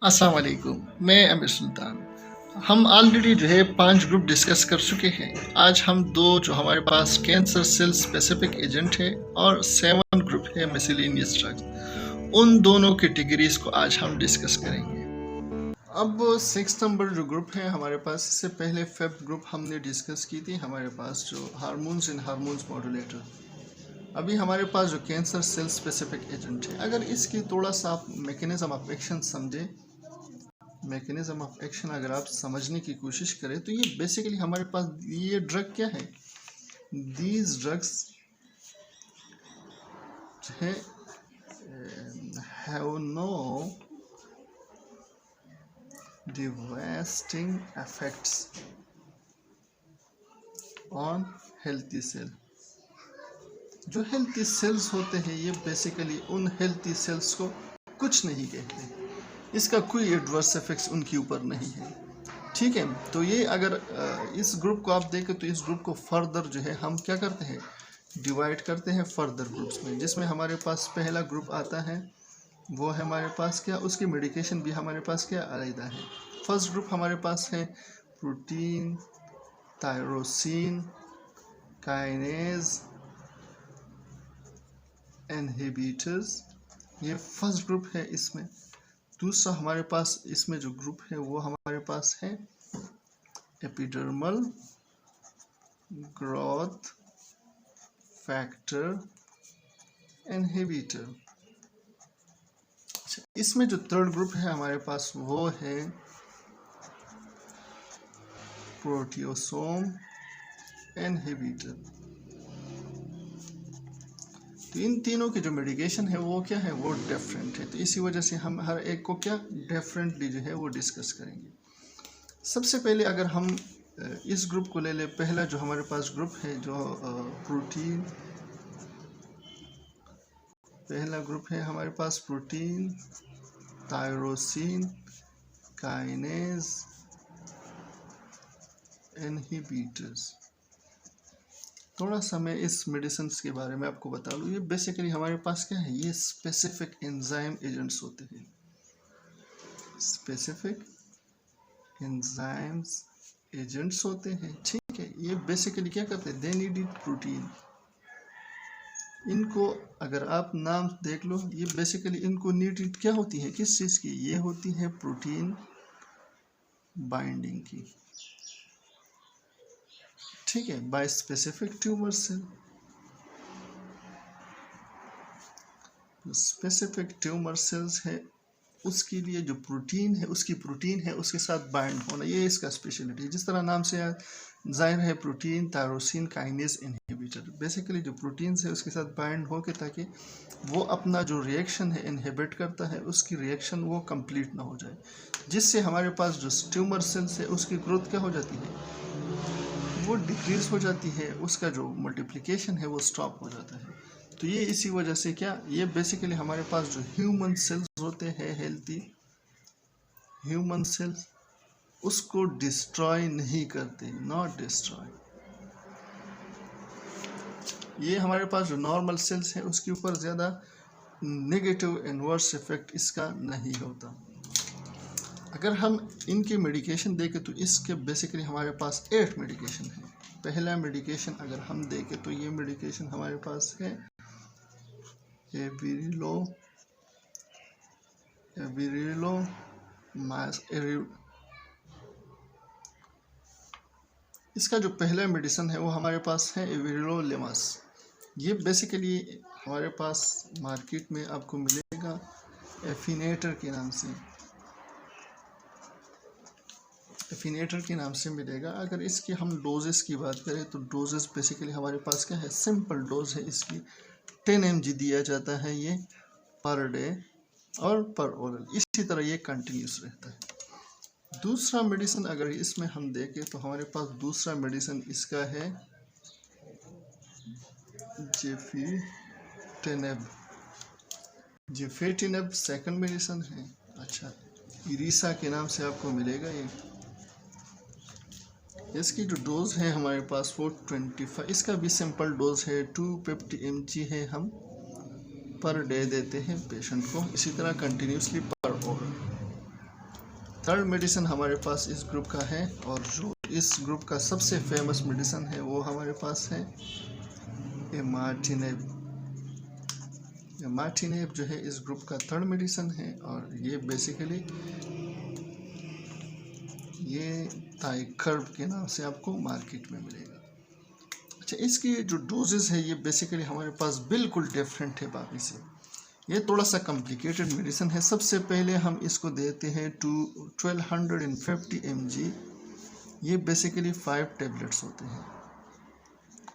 अस्सलाम वालेकुम, मैं अमीर सुल्तान। हम ऑलरेडी जो है 5 ग्रुप डिस्कस कर चुके हैं। आज हम 2 जो हमारे पास कैंसर सेल स्पेसिफिक एजेंट है और 7 ग्रुप है मिसलेनियस ड्रग्स, उन दोनों कैटेगरीज को आज हम डिस्कस करेंगे। अब 6 नंबर जो ग्रुप है हमारे पास, इससे पहले 5th ग्रुप हमने डिस्कस की थी, हमारे पास जो हार्मोन्स एंड हार्मोन्स मॉड्यूलेटर। अभी हमारे पास जो कैंसर सेल स्पेसिफिक एजेंट है, अगर इसकी थोड़ा सा आप मैकेनिज्म ऑफ एक्शन समझे, मैकेनिज्म ऑफ एक्शन अगर आप समझने की कोशिश करें तो ये बेसिकली हमारे पास ये ड्रग क्या है, दीज ड्रग्स है have no devastating effects on healthy cell. जो हेल्थी सेल्स होते हैं ये बेसिकली उन हेल्थी सेल्स को कुछ नहीं कहते, इसका कोई एडवर्स इफेक्ट्स उनके ऊपर नहीं है। ठीक है, तो ये अगर इस ग्रुप को आप देखें तो इस ग्रुप को फर्दर जो है हम क्या करते हैं, डिवाइड करते हैं फर्दर ग्रुप्स में, जिसमें हमारे पास पहला ग्रुप आता है वो है हमारे पास क्या, उसकी मेडिकेशन भी हमारे पास क्या अलग है। फर्स्ट ग्रुप हमारे पास है प्रोटीन टायरोसिन काइनेज इनहिबिटर्स, ये फर्स्ट ग्रुप है इसमें। दूसरा हमारे पास इसमें जो ग्रुप है वो हमारे पास है एपिडर्मल ग्रोथ फैक्टर इनहिबिटर। इसमें जो थर्ड ग्रुप है हमारे पास वो है प्रोटियोसोम इनहिबिटर। तो इन तीनों की जो मेडिकेशन है वो क्या है, वो डिफरेंट है, तो इसी वजह से हम हर एक को क्या डिफरेंटली जो है वो डिस्कस करेंगे। सबसे पहले अगर हम इस ग्रुप को ले ले, पहला जो हमारे पास ग्रुप है जो प्रोटीन, पहला ग्रुप है हमारे पास प्रोटीन टायरोसिन काइनेज इनहिबिटर्स। थोड़ा सा मैं इस मेडिसिन के बारे में आपको बता दूँ, ये बेसिकली हमारे पास क्या है, ये स्पेसिफिक एंजाइम एजेंट्स होते हैं, स्पेसिफिक एंजाइम्स एजेंट्स होते हैं। ठीक है, ये बेसिकली क्या करते हैं, दे नीड प्रोटीन। इनको अगर आप नाम देख लो, ये बेसिकली इनको नीड क्या होती है, किस चीज़ की, ये होती है प्रोटीन बाइंडिंग की। ठीक है, by specific tumour cell, specific tumour cells है उसके लिए जो प्रोटीन है, उसकी प्रोटीन है उसके साथ बाइंड होना, ये इसका स्पेशलिटी है। जिस तरह नाम से जाहिर है, protein tyrosine kinase inhibitor, basically जो प्रोटीन है उसके साथ बाइंड हो के ताकि वो अपना जो रिएक्शन है इनहिबिट करता है, उसकी रिएक्शन वो कंप्लीट ना हो जाए, जिससे हमारे पास जो ट्यूमर सेल्स है उसकी ग्रोथ क्या हो जाती है, वो डिक्रीज हो जाती है, उसका जो मल्टीप्लिकेशन है वो स्टॉप हो जाता है। तो ये इसी वजह से क्या, ये बेसिकली हमारे पास जो ह्यूमन सेल्स होते हैं, हेल्थी ह्यूमन सेल्स, उसको डिस्ट्रॉय नहीं करते, नॉट डिस्ट्रॉय। ये हमारे पास जो नॉर्मल सेल्स है उसके ऊपर ज़्यादा नेगेटिव इन्वर्स इफेक्ट इसका नहीं होता। अगर हम इनके मेडिकेशन देखें तो इसके बेसिकली हमारे पास 8 मेडिकेशन है। पहला मेडिकेशन अगर हम देखें तो ये मेडिकेशन हमारे पास है एविरिलो इसका जो पहला मेडिसिन है वो हमारे पास है एविरिलोलिमस। ये बेसिकली हमारे पास मार्केट में आपको मिलेगा एफिनेटर के नाम से, एफिनेटर के नाम से मिलेगा। अगर इसकी हम डोजेस की बात करें तो डोजेस बेसिकली हमारे पास क्या है, सिंपल डोज है इसकी 10 mg दिया जाता है ये पर डे और पर ओरल, इसी तरह ये कंटिन्यूस रहता है। दूसरा मेडिसिन अगर इसमें हम देखें तो हमारे पास दूसरा मेडिसिन इसका है जेफेटिनेब सेकंड मेडिसिन है। अच्छा, इरीसा के नाम से आपको मिलेगा ये। इसकी जो डोज है हमारे पास वो 25, इसका भी सिंपल डोज है 250 mg है, हम पर डे देते हैं पेशेंट को, इसी तरह कंटिन्यूसली पर ओरल। थर्ड मेडिसिन हमारे पास इस ग्रुप का है, और जो इस ग्रुप का सबसे फेमस मेडिसिन है वो हमारे पास है इमाटिनिब। इमाटिनिब जो है इस ग्रुप का थर्ड मेडिसिन है, और ये बेसिकली ये थाइकर्ब के नाम से आपको मार्केट में मिलेगा। अच्छा, इसकी जो डोजेस है ये बेसिकली हमारे पास बिल्कुल डिफरेंट है बाकी से। ये थोड़ा सा कॉम्प्लिकेटेड मेडिसिन है। सबसे पहले हम इसको देते हैं 1250 mg। ये बेसिकली 5 टैबलेट्स होते हैं।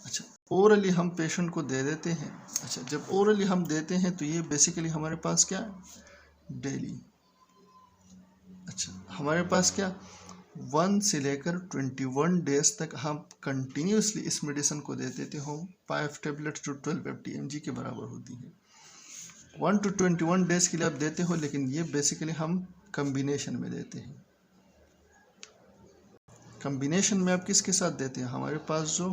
अच्छा, ओरली हम पेशेंट को दे देते हैं। अच्छा, जब ओरली हम देते हैं तो ये बेसिकली हमारे पास क्या डेली, अच्छा हमारे पास क्या 1 से लेकर 21 डेज तक हम कंटिन्यूसली इस मेडिसिन को देते थे। हम 5 टैबलेट्स जो 1250 mg के बराबर होती है 1 to 21 डेज के लिए आप देते हो, लेकिन ये बेसिकली हम कम्बिनेशन में देते हैं। कम्बिनेशन में आप किसके साथ देते हैं? हमारे पास जो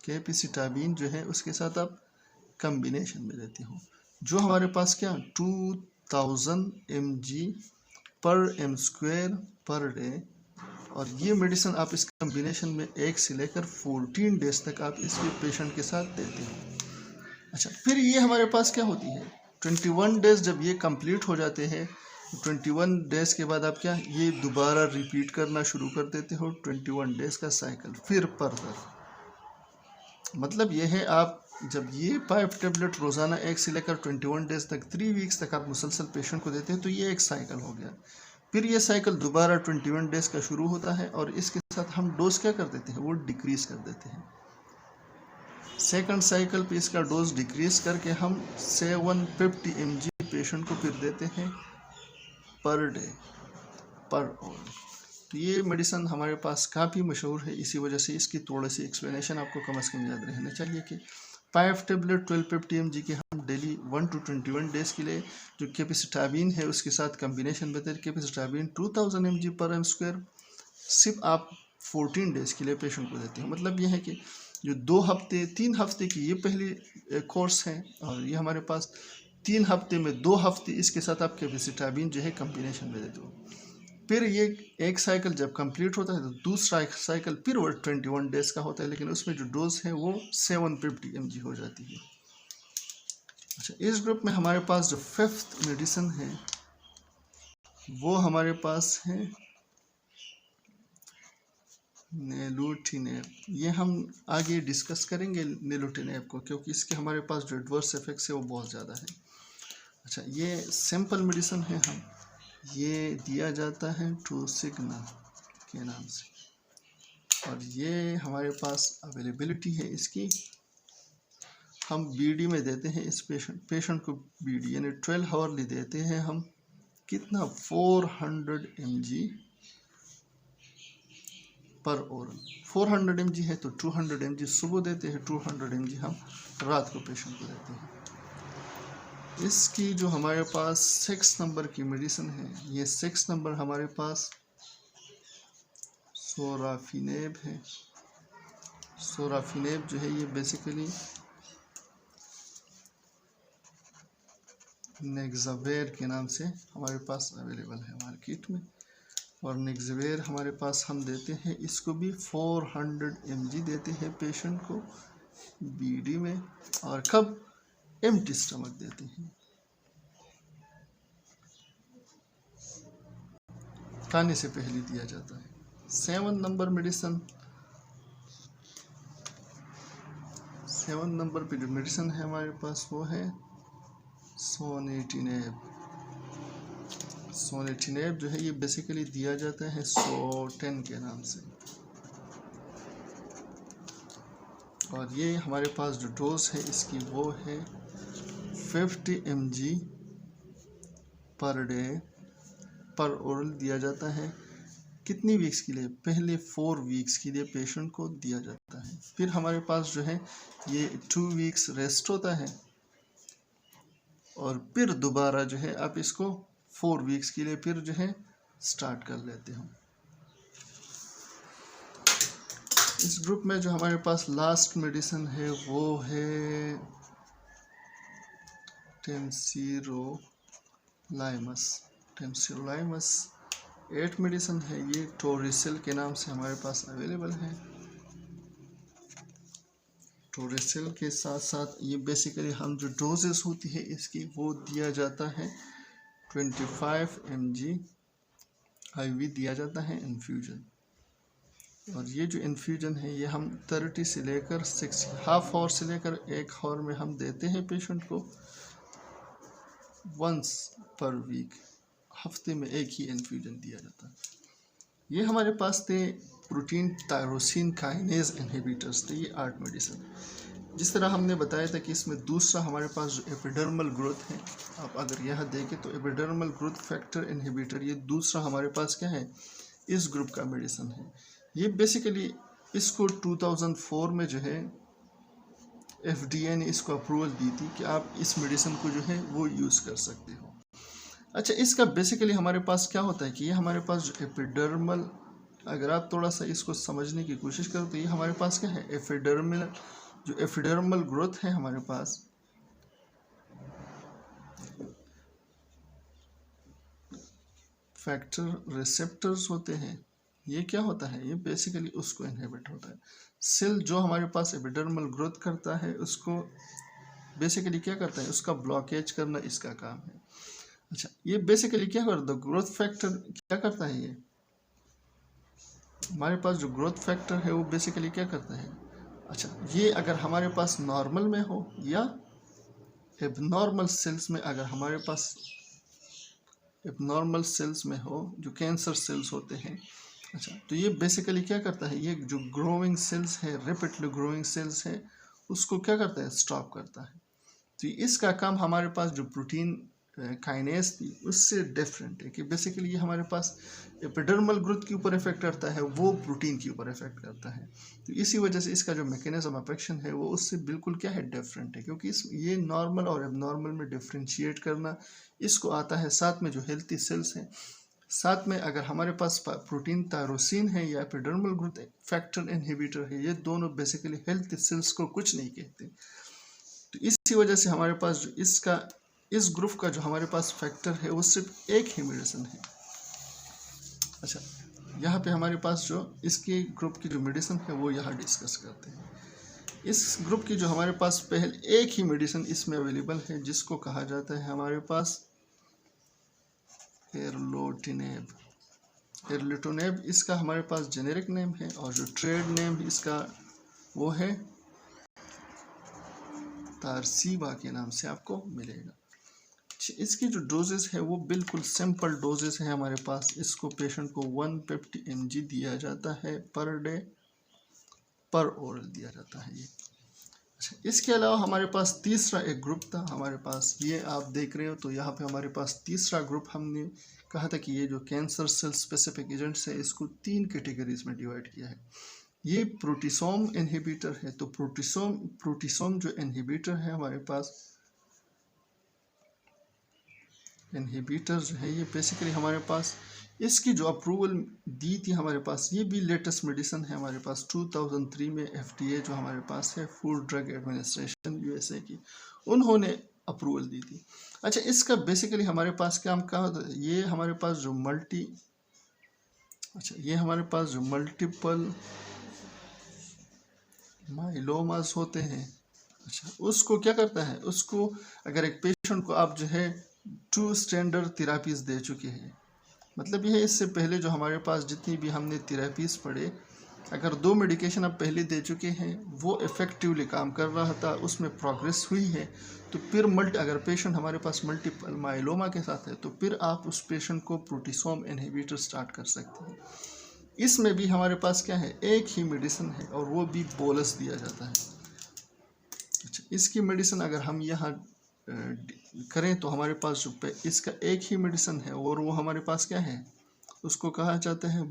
कैपिसिटाबिन जो है उसके साथ आप कम्बिनेशन में देते हो, जो हमारे पास क्या 2000 mg पर m² पर डे। और ये मेडिसिन आप इस कम्बिनेशन में 1 से लेकर 14 डेज तक आप इसके पेशेंट के साथ देते हो। अच्छा, फिर ये हमारे पास क्या होती है 21 डेज जब ये कंप्लीट हो जाते हैं, 21 डेज के बाद आप क्या ये दोबारा रिपीट करना शुरू कर देते हो 21 डेज का साइकिल फिर फर्दर। मतलब ये है आप जब ये 5 टैबलेट रोज़ाना 1 से लेकर 21 डेज तक 3 वीक्स तक आप मुसलसल पेशेंट को देते हैं तो ये एक साइकिल हो गया। फिर ये साइकिल दोबारा 21 डेज का शुरू होता है, और इसके साथ हम डोज क्या कर देते हैं वो डिक्रीज़ कर देते हैं। सेकंड साइकिल पे इसका डोज डिक्रीज़ करके हम 750 mg पेशेंट को फिर देते हैं पर डे पर आवर। तो ये मेडिसिन हमारे पास काफ़ी मशहूर है, इसी वजह से इसकी थोड़ी सी एक्सप्लेनेशन आपको कम से कम याद रहना चाहिए कि 5 टैबलेट 1250 mg के हम डेली 1 to 21 डेज़ के लिए जो कैपिसिटाबिन है उसके साथ कम्बिनेशन बेहतर कैपिसिटाबिन 2000 mg पर m² सिर्फ आप 14 डेज़ के लिए पेशेंट को देते हैं। मतलब ये है कि जो 2 हफ्ते 3 हफ्ते की ये पहली कोर्स है, और ये हमारे पास 3 हफ्ते में 2 हफ्ते इसके साथ आप कैपिसिटाबिन जो है कम्बिनेशन में देते हो। फिर ये एक साइकिल जब कंप्लीट होता है तो दूसरा साइकिल फिर वो 21 डेज का होता है, लेकिन उसमें जो डोज है वो 750 mg हो जाती है। अच्छा, इस ग्रुप में हमारे पास जो 5th मेडिसिन है वो हमारे पास है नेलुटिनेब। ये हम आगे डिस्कस करेंगे नेलुटिनेब को, क्योंकि इसके हमारे पास जो एडवर्स इफेक्ट्स है वो बहुत ज़्यादा है। अच्छा, ये सिंपल मेडिसिन है, हम ये दिया जाता है ट्रूसिग्ना के नाम से, और ये हमारे पास अवेलेबिलिटी है इसकी। हम बीडी में देते हैं इस पेशेंट को बीडी यानी 12 आवर्ली देते हैं हम। कितना 400 mg पर ओरल। 400 mg है तो 200 mg सुबह देते हैं, 200 mg हम रात को पेशेंट को देते हैं। इसकी जो हमारे पास 6 नंबर की मेडिसिन है, ये 6 नंबर हमारे पास सोराफिनेब है। सोराफिनेब जो है ये बेसिकली नेक्सावेर के नाम से हमारे पास अवेलेबल है मार्केट में, और नेक्सावेर हमारे पास हम देते हैं इसको भी 400 mg देते हैं पेशेंट को बीडी में, और कब एम्प्टी स्टमक देते हैं, खाने से पहले दिया जाता है। 7 नंबर मेडिसिन, 7 नंबर पे जो मेडिसिन है हमारे पास वो है सोनेटिनेब। सोनेटिनेब जो है ये बेसिकली दिया जाता है सोटेन के नाम से, और ये हमारे पास जो डोज है इसकी वो है 50 mg पर डे पर ओरल दिया जाता है। कितनी वीक्स के लिए? पहले 4 वीक्स के लिए पेशेंट को दिया जाता है। फिर हमारे पास जो है ये 2 वीक्स रेस्ट होता है, और फिर दोबारा जो है आप इसको 4 वीक्स के लिए फिर जो है स्टार्ट कर लेते हो। इस ग्रुप में जो हमारे पास लास्ट मेडिसिन है वो है टेंसिरो लाइमस, टेम्सिलोलाइमस 8 मेडिसिन है, ये टोरिसिल के नाम से हमारे पास अवेलेबल है। टोरिसिल के साथ साथ ये बेसिकली हम जो डोजेस होती है इसकी वो दिया जाता है 25 mg IV दिया जाता है इन्फ्यूजन। और ये जो इन्फ्यूजन है ये हम 30 से लेकर 6 हाफ आवर से लेकर 1 आवर में हम देते हैं पेशेंट को, वंस पर वीक, हफ्ते में एक ही इन्फ्यूजन दिया जाता है। ये हमारे पास थे प्रोटीन टायरोसिन काइनेज इनहिबिटर्स थे, ये 8 मेडिसिन। जिस तरह हमने बताया था कि इसमें दूसरा हमारे पास जो एपिडर्मल ग्रोथ है, आप अगर यहाँ देखें तो एपिडर्मल ग्रोथ फैक्टर इनहिबिटर ये दूसरा हमारे पास क्या है, इस ग्रुप का मेडिसिन है। ये बेसिकली इसको 2004 में जो है FDA ने इसको अप्रूवल दी थी कि आप इस मेडिसिन को जो है वो यूज़ कर सकते हो। अच्छा, इसका बेसिकली हमारे पास क्या होता है कि ये हमारे पास जो एपिडर्मल, अगर आप थोड़ा सा इसको समझने की कोशिश करो तो ये हमारे पास क्या है, एपिडर्मल ग्रोथ है हमारे पास, फैक्टर रिसेप्टर्स होते हैं, ये क्या होता है, ये बेसिकली उसको इनहिबिट होता है। सेल जो हमारे पास एपिडर्मल ग्रोथ करता है उसको बेसिकली क्या करता है, उसका ब्लॉकेज करना इसका काम है। अच्छा, ये बेसिकली क्या करता है, ग्रोथ फैक्टर क्या करता है, ये हमारे पास जो ग्रोथ फैक्टर है वो बेसिकली क्या करता है। अच्छा, ये अगर हमारे पास नॉर्मल में हो या एबनॉर्मल सेल्स में, अगर हमारे पास एबनॉर्मल सेल्स में हो जो कैंसर सेल्स होते हैं, अच्छा, तो ये बेसिकली क्या करता है, ये जो ग्रोइंग सेल्स है, रैपिडली ग्रोइंग सेल्स है, उसको क्या करता है, स्टॉप करता है। तो इसका काम हमारे पास जो प्रोटीन काइनेज थी उससे डिफरेंट है कि बेसिकली ये हमारे पास एपिडर्मल ग्रोथ के ऊपर इफेक्ट करता है, वो प्रोटीन के ऊपर इफेक्ट करता है। तो इसी वजह से इसका जो मैकेनिज्म ऑफ एक्शन है वो उससे बिल्कुल क्या है, डिफरेंट है, क्योंकि ये नॉर्मल और एबनॉर्मल में डिफ्रेंशिएट करना इसको आता है। साथ में जो हेल्थी सेल्स हैं, साथ में अगर हमारे पास प्रोटीन टायरोसिन है या एपिडर्मल ग्रोथ फैक्टर इनहिबिटर है, ये दोनों बेसिकली हेल्थी सेल्स को कुछ नहीं कहते। तो इसी वजह से हमारे पास जो इसका इस ग्रुप का जो हमारे पास फैक्टर है वो सिर्फ एक ही मेडिसिन है। अच्छा, यहाँ पे हमारे पास जो इसके ग्रुप की जो मेडिसिन है वो यहाँ डिस्कस करते हैं। इस ग्रुप की जो हमारे पास पहले एक ही मेडिसिन इसमें अवेलेबल है जिसको कहा जाता है हमारे पास एरलोटिनेब। एरलोटिनेब इसका हमारे पास जेनेरिक नेम है और जो ट्रेड नेम इसका वो है तारसीबा के नाम से आपको मिलेगा। इसकी जो डोजेस है वो बिल्कुल सिंपल डोजेस है हमारे पास। इसको पेशेंट को 150 mg दिया जाता है पर डे, पर ओरल दिया जाता है ये। अच्छा, इसके अलावा हमारे पास तीसरा एक ग्रुप था हमारे पास, ये आप देख रहे हो। तो यहाँ पे हमारे पास तीसरा ग्रुप हमने कहा था कि ये जो कैंसर सेल स्पेसिफिक एजेंट्स है इसको 3 कैटेगरीज में डिवाइड किया है। ये प्रोटीसोम इनहिबिटर है। तो प्रोटीसोम जो इनहिबिटर है हमारे पास, इनहिबिटर जो है ये बेसिकली हमारे पास इसकी जो अप्रूवल दी थी हमारे पास, ये भी लेटेस्ट मेडिसिन है हमारे पास। 2003 में FDA जो हमारे पास है, फूड ड्रग एडमिनिस्ट्रेशन USA की, उन्होंने अप्रूवल दी थी। अच्छा, इसका बेसिकली हमारे पास क्या होता है, ये हमारे पास जो मल्टीपल माइलोमास होते हैं, अच्छा, उसको क्या करता है, उसको अगर एक पेशेंट को आप जो है 2 स्टैंडर्ड थेरापीज दे चुके हैं, मतलब यह इससे पहले जो हमारे पास जितनी भी हमने थेरापीज पढ़े, अगर 2 मेडिकेशन आप पहले दे चुके हैं, वो इफ़ेक्टिवली काम कर रहा था, उसमें प्रोग्रेस हुई है, तो फिर अगर पेशेंट हमारे पास मल्टीपल माइलोमा के साथ है तो फिर आप उस पेशेंट को प्रोटीसोम इनहिबिटर स्टार्ट कर सकते हैं। इसमें भी हमारे पास क्या है, एक ही मेडिसिन है और वो भी बोलस दिया जाता है। अच्छा, इसकी मेडिसिन अगर हम यहाँ करें तो हमारे पास जो इसका एक ही मेडिसिन है और वो हमारे पास क्या है, उसको कहा जाता है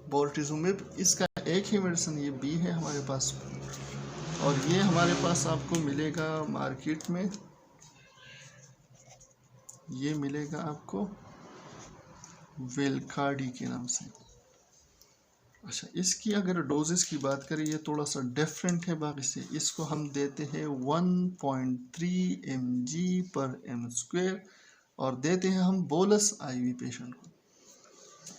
बोर्टिज़ोमेब। इसका एक ही मेडिसिन ये भी है हमारे पास, और ये हमारे पास आपको मिलेगा मार्केट में, ये मिलेगा आपको वेलकार्डी के नाम से। अच्छा, इसकी अगर डोजेस की बात करें, ये थोड़ा सा डिफरेंट है बाकी से। इसको हम देते हैं 1.3 mg/m², और देते हैं हम बोलस IV पेशेंट को।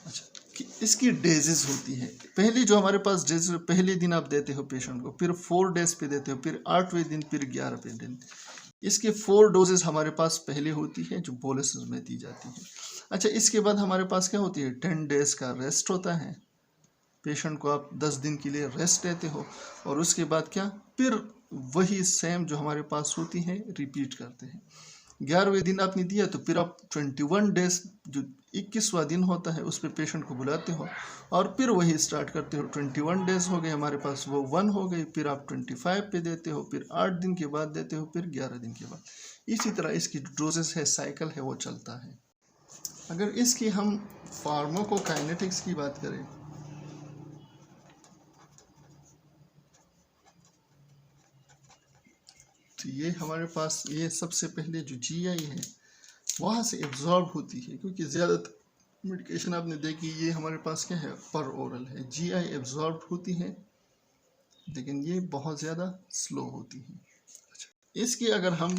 अच्छा, कि इसकी डेजेस होती है। पहली जो हमारे पास डेज, पहले दिन आप देते हो पेशेंट को, फिर 4 डेज पे देते हो, फिर 8वें दिन, फिर 11वें दिन। इसके 4 डोजेस हमारे पास पहले होती है जो बोलस में दी जाती है। अच्छा, इसके बाद हमारे पास क्या होती है, 10 डेज का रेस्ट होता है। पेशेंट को आप 10 दिन के लिए रेस्ट देते हो, और उसके बाद क्या, फिर वही सेम जो हमारे पास होती है रिपीट करते हैं। 11वें दिन आपने दिया तो फिर आप 21 डेज, जो 21वां दिन होता है, उस पर पेशेंट को बुलाते हो और फिर वही स्टार्ट करते हो। 21 डेज हो गए हमारे पास, वो 1 हो गई, फिर आप 25 पे देते हो, फिर 8 दिन के बाद देते हो, फिर 11 दिन के बाद। इसी तरह इसकी डोजेस है, साइकिल है, वो चलता है। अगर इसकी हम फार्माकोकाइनेटिक्स की बात करें, तो ये हमारे पास, ये सबसे पहले जो GI है वहाँ से एब्जॉर्ब होती है, क्योंकि ज़्यादातर मेडिकेशन आपने देखी ये हमारे पास क्या है, पर ओरल है। GI एब्जॉर्ब होती है, लेकिन ये बहुत ज़्यादा स्लो होती है। अच्छा, इसकी अगर हम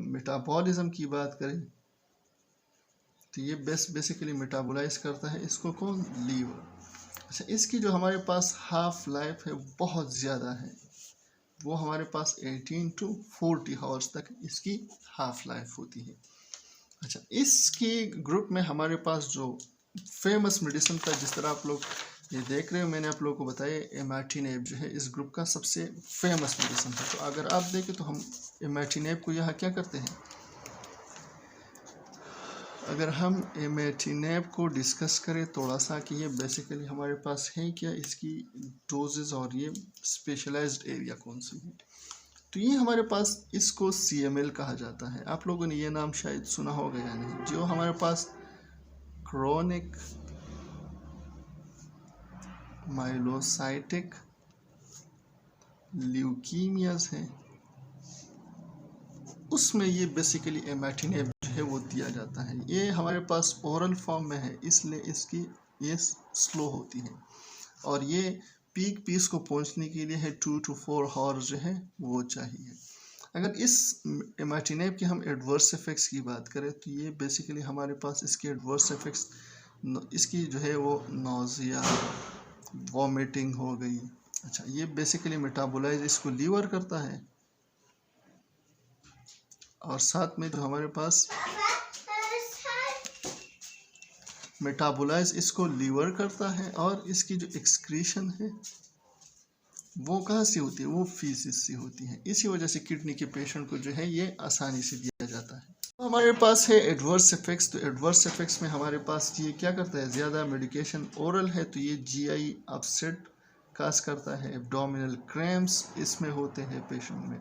मेटाबॉलिज्म की बात करें, तो ये बेसिकली मेटाबोलाइज करता है इसको कौन, लीवर। अच्छा, इसकी जो हमारे पास हाफ लाइफ है बहुत ज़्यादा है, वो हमारे पास 18 to 40 आवर्स तक इसकी हाफ लाइफ होती है। अच्छा, इसकी ग्रुप में हमारे पास जो फेमस मेडिसिन था, जिस तरह आप लोग ये देख रहे हो, मैंने आप लोगों को बताया इमैटिनेब जो है इस ग्रुप का सबसे फेमस मेडिसिन था। तो अगर आप देखें तो हम इमैटिनेब को यहाँ क्या करते हैं, अगर हम इमैटिनेब को डिस्कस करें थोड़ा सा कि ये बेसिकली हमारे पास है क्या, इसकी डोजेज और ये स्पेशलाइज्ड एरिया कौन सी है, तो ये हमारे पास इसको CML कहा जाता है। आप लोगों ने ये नाम शायद सुना होगा या नहीं। जो हमारे पास क्रोनिक माइलोसाइटिक ल्यूकीमियाज है, उसमें ये बेसिकली इमैटिनेब जो है वो दिया जाता है। ये हमारे पास ओरल फॉर्म में है, इसलिए इसकी ये स्लो होती है, और ये पीक पीस को पहुंचने के लिए है 2 to 4 आवर्स जो है वो चाहिए। अगर इस इमैटिनेब के हम एडवर्स इफेक्ट्स की बात करें, तो ये बेसिकली हमारे पास इसके एडवर्स इफेक्ट्स, इसकी जो है वो नोज़िया, वॉमिटिंग हो गई। अच्छा, ये बेसिकली मेटाबोलाइज इसको लीवर करता है, और साथ में जो हमारे पास मेटाबोलाइज इसको लीवर करता है, और इसकी जो एक्सक्रीशन है वो कहाँ से होती है, वो फीसिस से होती है। इसी वजह से किडनी के पेशेंट को जो है ये आसानी से दिया जाता है। तो हमारे पास है एडवर्स इफेक्ट्स। तो एडवर्स इफेक्ट्स में हमारे पास ये क्या करता है, ज़्यादा मेडिकेशन ओरल है तो ये GI अपसेट काज करता है, एब्डोमिनल क्रैम्प्स इसमें होते हैं पेशेंट में।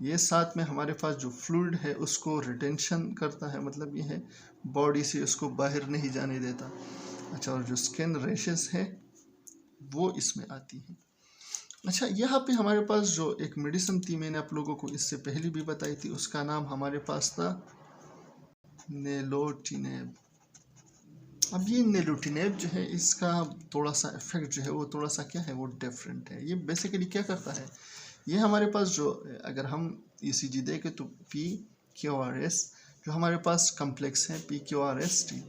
ये साथ में हमारे पास जो फ्लूइड है उसको रिटेंशन करता है, मतलब ये है बॉडी से उसको बाहर नहीं जाने देता। अच्छा, और जो स्किन रैशेस है वो इसमें आती है। अच्छा, यहाँ पे हमारे पास जो एक मेडिसिन थी, मैंने आप लोगों को इससे पहले भी बताई थी, उसका नाम हमारे पास था नेलोटिनेब। अब ये नेलोटिनेब जो है इसका थोड़ा सा इफेक्ट जो है वो थोड़ा सा क्या है, वो डिफरेंट है। ये बेसिकली क्या करता है, ये हमारे पास जो, अगर हम ECG देखें तो PQRS जो हमारे पास कम्प्लेक्स है, PQRST,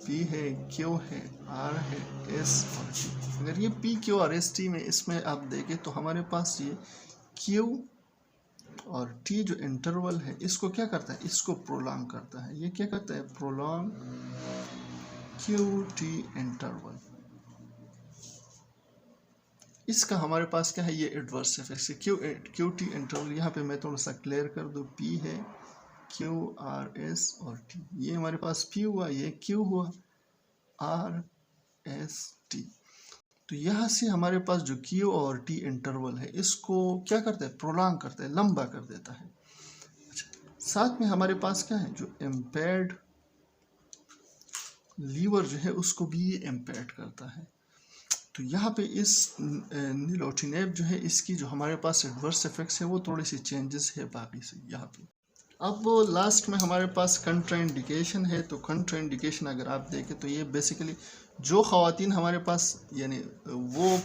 P है, Q है, R है, S और T। अगर ये PQRST में इसमें आप देखें तो हमारे पास ये Q और T जो इंटरवल है इसको क्या करता है, इसको प्रोलॉन्ग करता है। ये क्या करता है, प्रोलॉन्ग QT इंटरवल। इसका हमारे पास क्या है, ये एडवर्स इफेक्ट है। QT इंटरवल यहाँ पे मैं थोड़ा सा क्लियर कर दूँ, P है, QRS और T। ये हमारे पास P हुआ, ये Q हुआ, RST। तो यहाँ से हमारे पास जो Q और T इंटरवल है इसको क्या करता है, प्रोलॉन्ग करता है, लंबा कर देता है। अच्छा, साथ में हमारे पास क्या है, जो इम्पेयर्ड लीवर जो है उसको भी ये इम्पेयर्ड करता है। तो यहाँ पे इस निलोटिनेब जो है इसकी जो हमारे पास एडवर्स इफेक्ट्स है वो थोड़ी सी चेंजेस है बाकी से यहाँ पे। अब लास्ट में हमारे पास कंट्राइंडिकेशन है। तो कंट्राइंडिकेशन अगर आप देखें तो ये बेसिकली जो ख़वातीन हमारे पास यानी वो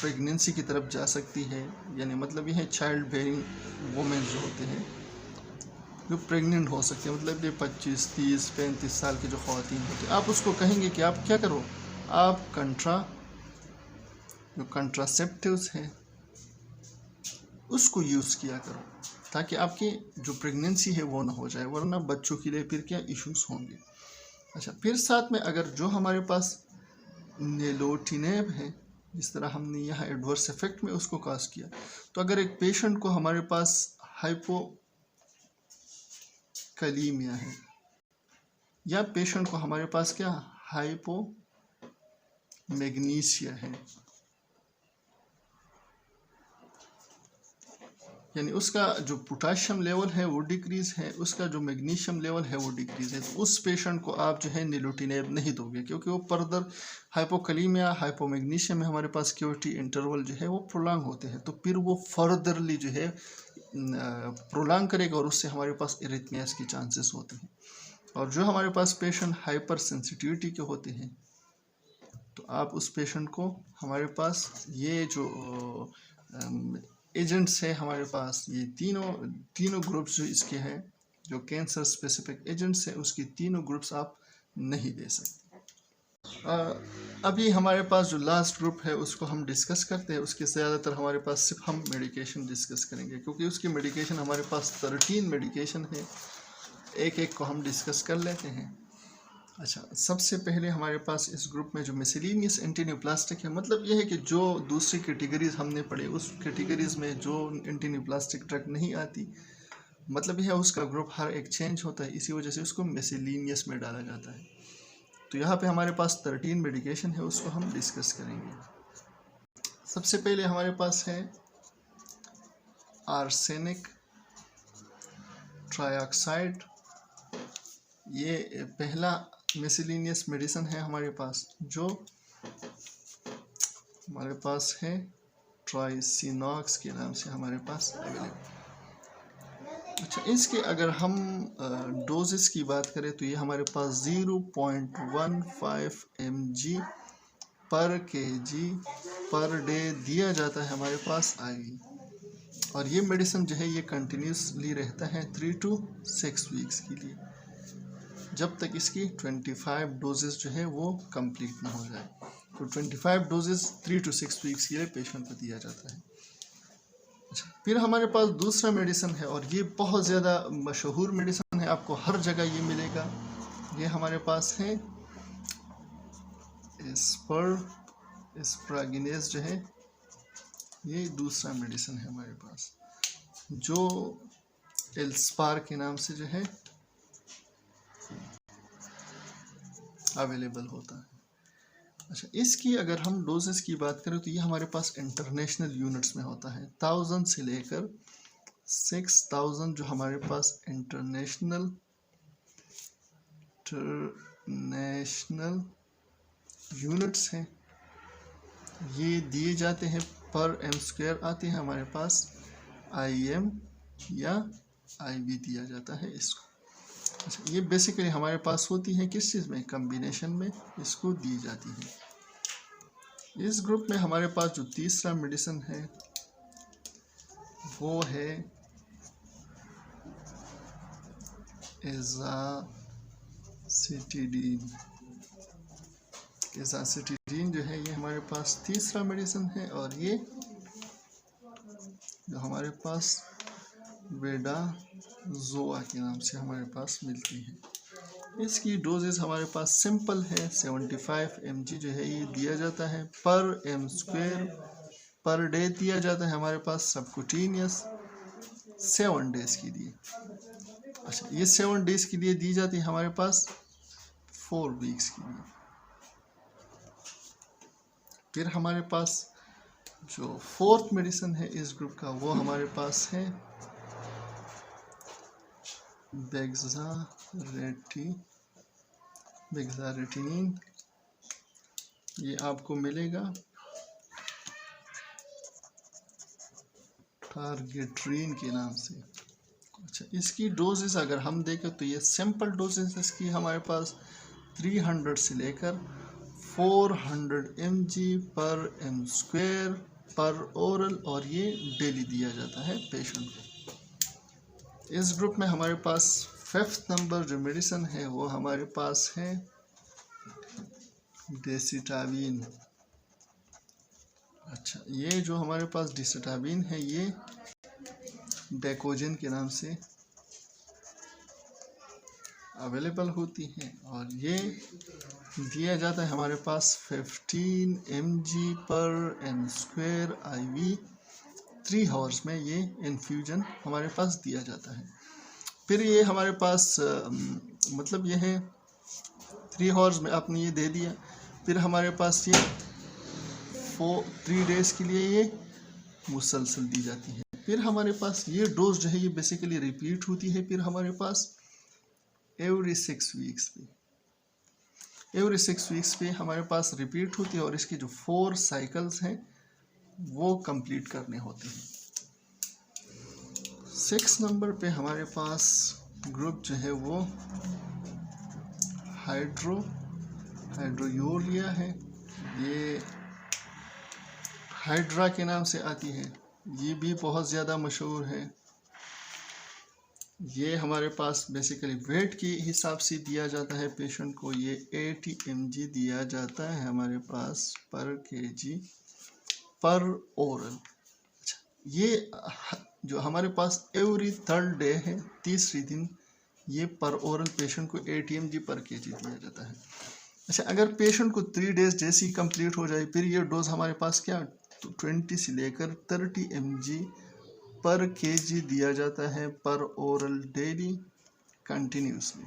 प्रेगनेंसी की तरफ जा सकती है, यानी मतलब ये है चाइल्ड बेयरिंग वुमेन जो होते हैं, जो प्रेग्नेंट हो सकते हैं, मतलब ये 25, 30, 35 साल की जो ख़वातीन होती हैं, आप उसको कहेंगे कि आप क्या करो, आप जो कंट्रासेप्टिव्स हैं उसको यूज़ किया करो, ताकि आपकी जो प्रेगनेंसी है वो ना हो जाए, वरना बच्चों के लिए फिर क्या इश्यूज होंगे। अच्छा, फिर साथ में अगर जो हमारे पास नेलोटिनेब है, जिस तरह हमने यहाँ एडवर्स इफेक्ट में उसको काज किया, तो अगर एक पेशेंट को हमारे पास हाइपोकलीमिया है, या पेशेंट को हमारे पास क्या हाइपोमैग्नीसिया है, यानी उसका जो पोटाशियम लेवल है वो डिक्रीज़ है, उसका जो मैग्नीशियम लेवल है वो डिक्रीज़ है, तो उस पेशेंट को आप जो है निलोटिनेब नहीं दोगे, क्योंकि वो फर्दर हाइपोकलीमिया हाइपोमैग्नीशियम में हमारे पास क्यूटी इंटरवल जो है वो प्रोलॉन्ग होते हैं, तो फिर वो फर्दरली जो है प्रोलॉन्ग करेगा और उससे हमारे पास इरिथमियास की चांसेस होते हैं। और जो हमारे पास पेशेंट हाइपर सेंसिटिविटी के होते हैं, तो आप उस पेशेंट को हमारे पास ये जो एजेंट्स है हमारे पास, ये तीनों ग्रुप्स जो इसके हैं, जो कैंसर स्पेसिफिक एजेंट्स हैं, उसकी तीनों ग्रुप्स आप नहीं दे सकते। अभी हमारे पास जो लास्ट ग्रुप है उसको हम डिस्कस करते हैं। उसके ज़्यादातर हमारे पास सिर्फ हम मेडिकेशन डिस्कस करेंगे, क्योंकि उसकी मेडिकेशन हमारे पास 13 मेडिकेशन है, एक एक को हम डिस्कस कर लेते हैं। अच्छा, सबसे पहले हमारे पास इस ग्रुप में जो मिसलिनियस एंटीन्यूप्लास्टिक है, मतलब यह है कि जो दूसरी कैटेगरीज हमने पढ़े उस कैटेगरीज में जो एंटीन्यूप्लास्टिक ड्रग नहीं आती, मतलब यह उसका ग्रुप हर एक चेंज होता है, इसी वजह से उसको मिसलिनियस में डाला जाता है। तो यहाँ पे हमारे पास 13 मेडिकेशन है, उसको हम डिस्कस करेंगे। सबसे पहले हमारे पास है आर्सेनिक ट्राइऑक्साइड, ये पहला मिसलिनियस मेडिसिन है हमारे पास, जो हमारे पास है ट्राइसिनॉक्स के नाम से हमारे पास अवेलेबल। अच्छा, इसके अगर हम डोजेस की बात करें तो ये हमारे पास 0.15 mg पर kg पर डे दिया जाता है हमारे पास आईवी, और ये मेडिसिन जो है ये कंटिन्यूसली रहता है 3 to 6 वीक्स के लिए, जब तक इसकी 25 डोजेस जो है वो कंप्लीट ना हो जाए। तो 25 डोजेस 3 to 6 वीक्स के लिए पेशेंट को दिया जाता है। अच्छा, फिर हमारे पास दूसरा मेडिसिन है, और ये बहुत ज़्यादा मशहूर मेडिसिन है, आपको हर जगह ये मिलेगा। ये हमारे पास है एस्परागिनेस जो है, ये दूसरा मेडिसिन है हमारे पास, जो एल्स्पार के नाम से जो है अवेलेबल होता है। अच्छा, इसकी अगर हम डोजेस की बात करें तो ये हमारे पास इंटरनेशनल यूनिट्स में होता है, 1000 से लेकर 6000 जो हमारे पास इंटरनेशनल यूनिट्स हैं, ये दिए जाते हैं पर एम स्क्वायर आते हैं हमारे पास, IM या IV दिया जाता है इसको। अच्छा, ये बेसिकली हमारे पास होती है किस चीज़ में, कम्बिनेशन में इसको दी जाती है। इस ग्रुप में हमारे पास जो तीसरा मेडिसिन है वो है एज़ासिटिडीन जो है, ये हमारे पास तीसरा मेडिसिन है, और ये जो हमारे पास वेडाजोआ के नाम से हमारे पास मिलती है। इसकी डोजेस हमारे पास सिंपल है, 75 mg जो है ये दिया जाता है पर एम स्क्वायर पर डे दिया जाता है हमारे पास, सबकुटीनियस 7 डेज के लिए। अच्छा, ये 7 डेज के लिए दी जाती है हमारे पास 4 वीक्स के लिए। फिर हमारे पास जो फोर्थ मेडिसिन है इस ग्रुप का, वो हमारे पास है बेक्सारेटिनिन, ये आपको मिलेगा टारगेट्रीन के नाम से, अच्छा, इसकी डोजेस अगर हम देखें तो ये सिंपल डोजेस इसकी हमारे पास 300 से लेकर 400 mg पर एम स्क्वायर पर ओरल, और ये डेली दिया जाता है पेशेंट को। इस ग्रुप में हमारे पास 5th नंबर जो मेडिसिन है वो हमारे पास है डेसिटाबिन। अच्छा, ये जो हमारे पास डेसिटाबिन है ये डेकोजेन के नाम से अवेलेबल होती है, और ये दिया जाता है हमारे पास 15 mg पर एम स्क्वायर IV 3 आवर्स में ये इन्फ्यूजन हमारे पास दिया जाता है। फिर ये हमारे पास मतलब ये है 3 आवर्स में आपने ये दे दिया, फिर हमारे पास ये 3 डेज़ के लिए ये मुसलसल दी जाती है। फिर हमारे पास ये डोज जो है ये बेसिकली रिपीट होती है, फिर हमारे पास एवरी 6 वीक्स पे हमारे पास रिपीट होती है, और इसके जो 4 साइकिल्स हैं वो कंप्लीट करने होते हैं। 6 नंबर पे हमारे पास ग्रुप जो है वो हाइड्रोयूरिया है। ये हाइड्रा के नाम से आती है, ये भी बहुत ज़्यादा मशहूर है। ये हमारे पास बेसिकली वेट के हिसाब से दिया जाता है पेशेंट को। ये 80 mg दिया जाता है हमारे पास पर kg पर ओरल। अच्छा, ये जो हमारे पास एवरी 3rd डे है, तीसरी दिन ये पर ओरल पेशेंट को 80 mg पर kg दिया जाता है। अच्छा, अगर पेशेंट को 3 डेज जैसी कंप्लीट हो जाए फिर ये डोज हमारे पास क्या 20 से लेकर 30 mg पर kg दिया जाता है पर ओरल डेली कंटिन्यूसली,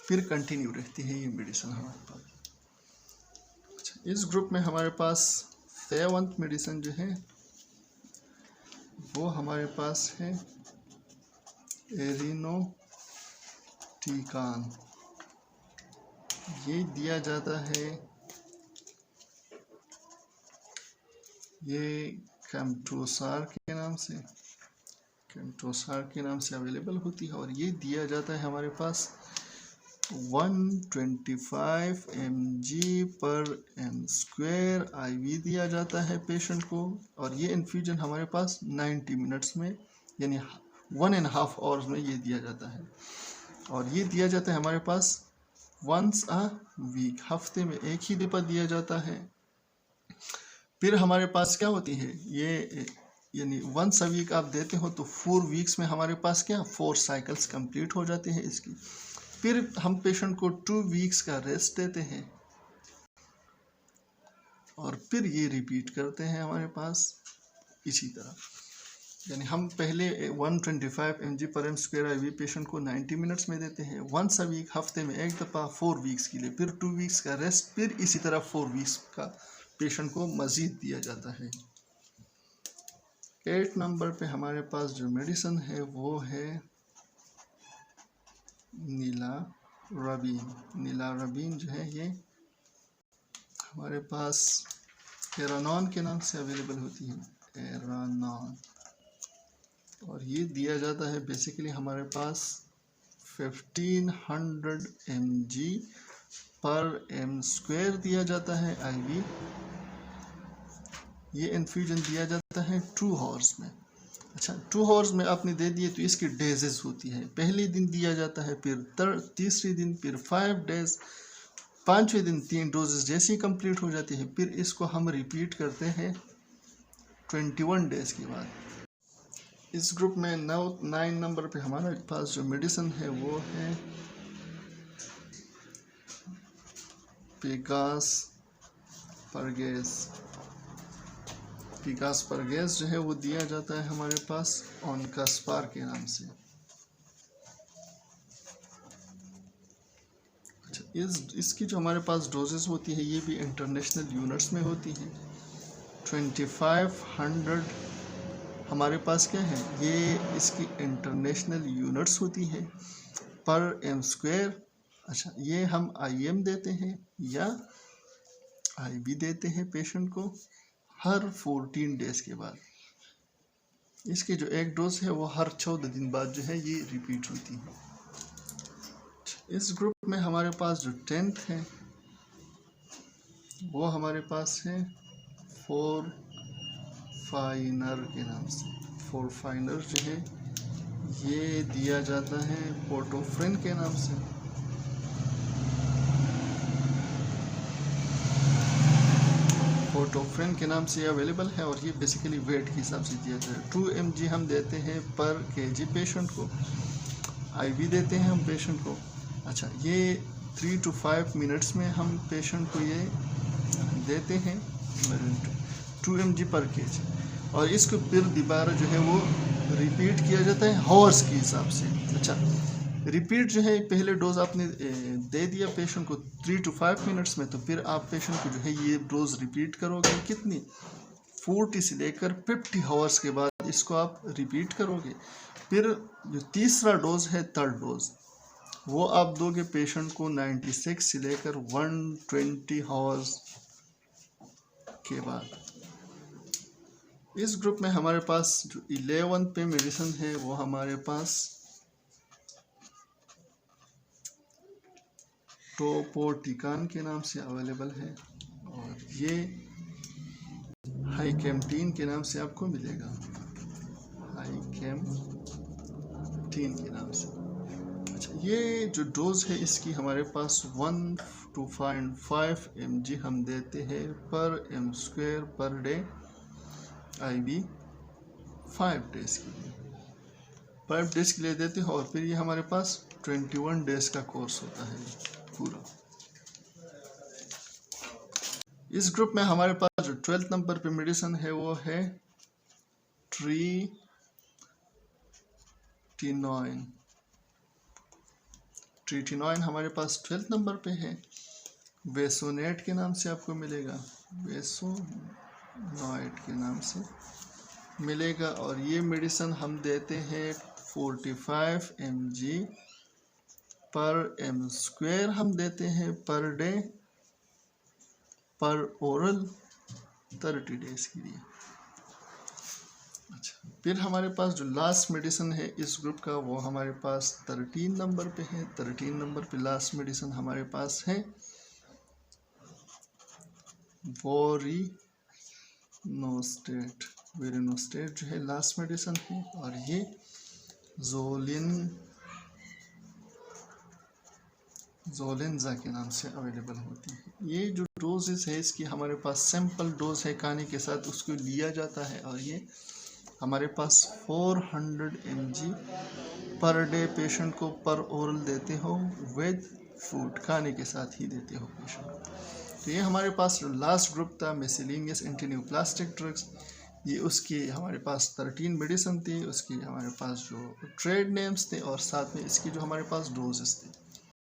फिर कंटिन्यू रहती है ये मेडिसिन हमारे पास। अच्छा, इस ग्रुप में हमारे पास 7th मेडिसिन जो है वो हमारे पास है एरिनोटिकान। ये दिया जाता है, ये कैम्प्टोसार के नाम से अवेलेबल होती है, और ये दिया जाता है हमारे पास 125 mg पर एम स्क्वायर IV दिया जाता है पेशेंट को, और ये इन्फ्यूजन हमारे पास 90 मिनट्स में यानी 1.5 आवर्स में ये दिया जाता है, और ये दिया जाता है हमारे पास वंस अ वीक, हफ्ते में एक ही दफ़ा दिया जाता है। फिर हमारे पास क्या होती है ये यानी वंस अ वीक आप देते हो तो 4 वीक्स में हमारे पास क्या 4 साइकिल्स कंप्लीट हो जाते हैं इसकी। फिर हम पेशेंट को 2 वीक्स का रेस्ट देते हैं, और फिर ये रिपीट करते हैं हमारे पास इसी तरह। यानी हम पहले 125 mg पर एम स्क्वायर IV पेशेंट को 90 मिनट्स में देते हैं वंस अ वीक, हफ्ते में एक दफ़ा 4 वीक्स के लिए, फिर 2 वीक्स का रेस्ट, फिर इसी तरह 4 वीक्स का पेशेंट को मज़ीद दिया जाता है। 8 नंबर पे हमारे पास जो मेडिसिन है वो है नीलारबिन जो है ये हमारे पास एरानॉन के नाम से अवेलेबल होती है, एरानॉन, और ये दिया जाता है बेसिकली हमारे पास 1500 mg पर एम स्क्वायर दिया जाता है IV। ये इन्फ्यूजन दिया जाता है 2 आवर्स में। अच्छा, 2 आवर्स में आपने दे दिए तो इसकी डेजेस होती है, पहले दिन दिया जाता है, फिर तीसरे दिन, फिर 5 डेज, 5वें दिन 3 डोजेस जैसी कंप्लीट हो जाती है, फिर इसको हम रिपीट करते हैं 21 डेज के बाद। इस ग्रुप में 9 नंबर पे हमारे पास जो मेडिसिन है वो है पिगास परगेस जो है वो दिया जाता है हमारे पास ओनकास्पार के नाम से। अच्छा, इसकी जो हमारे पास डोजेस होती है ये भी इंटरनेशनल यूनिट्स में होती हैं। 2500 हमारे पास क्या है, ये इसकी इंटरनेशनल यूनिट्स होती है पर एम स्क्वायर। अच्छा, ये हम IM देते हैं या IV देते हैं पेशेंट को हर 14 डेज के बाद। इसकी जो एक डोज है वो हर 14 दिन बाद जो है ये रिपीट होती है। इस ग्रुप में हमारे पास जो 10th है वो हमारे पास है फोरफाइनर के नाम से। फोरफाइनर जो है ये दिया जाता है पोर्टोफ्रिन के नाम से। पोर्टोफ्रिन के नाम से अवेलेबल है और ये बेसिकली वेट के हिसाब से दिया जाता है। 2 mg हम देते हैं पर kg पेशेंट को, IV देते हैं हम पेशेंट को। अच्छा, ये 3 to 5 मिनट्स में हम पेशेंट को ये देते हैं 2 mg पर kg, और इसको फिर दोबारा जो है वो रिपीट किया जाता है हॉर्स के हिसाब से। अच्छा, रिपीट जो है पहले डोज आपने दे दिया पेशेंट को 3 to 5 मिनट्स में, तो फिर आप पेशेंट को जो है ये डोज रिपीट करोगे कितनी 40 से लेकर 50 आवर्स के बाद इसको आप रिपीट करोगे। फिर जो तीसरा डोज है थर्ड डोज वो आप दोगे पेशेंट को 96 से लेकर 120 आवर्स के बाद। इस ग्रुप में हमारे पास जो 11 पे मेडिसिन है वो हमारे पास टोपोटिकान के नाम से अवेलेबल है, और ये हाइकेम्टीन के नाम से आपको मिलेगा, हाइकेम्टीन के नाम से। अच्छा, ये जो डोज है इसकी हमारे पास 1.5 mg हम देते हैं पर m² per day, IV 5 days के लिए, 5 डेज के लिए देते हैं, और फिर ये हमारे पास 21 डेज का कोर्स होता है पूरा। इस ग्रुप में हमारे पास जो 12th नंबर पे मेडिसिन है वो है ट्रीटिनोइन। ट्रीटिनोइन हमारे पास 12th नंबर पे है, वेसोनेट के नाम से आपको मिलेगा, वेसोनोइट के नाम से मिलेगा, और ये मेडिसिन हम देते हैं 45 mg पर m² हम देते हैं पर डे पर ओरल 30 डेज के लिए। अच्छा, फिर हमारे पास जो लास्ट मेडिसिन है इस ग्रुप का वो हमारे पास 13 नंबर पे है। 13 नंबर पे लास्ट मेडिसिन हमारे पास है वेरिनोस्टेट। वेरिनोस्टेट जो है लास्ट मेडिसिन है, और ये जोलेंजा के नाम से अवेलेबल होती है। ये जो डोजेस है इसकी हमारे पास सिंपल डोज है खाने के साथ उसको लिया जाता है, और ये हमारे पास 400 mg पर डे पेशेंट को पर ओरल देते हो विद फूड, खाने के साथ ही देते हो पेशेंट को। तो ये हमारे पास जो लास्ट ग्रुप था मिसलेनियस एंटीन्यूप्लास्टिक ड्रग्स, ये उसकी हमारे पास 13 मेडिसिन थी, उसकी हमारे पास जो ट्रेड नेम्स थे, और साथ में इसकी जो हमारे पास डोजेस थे।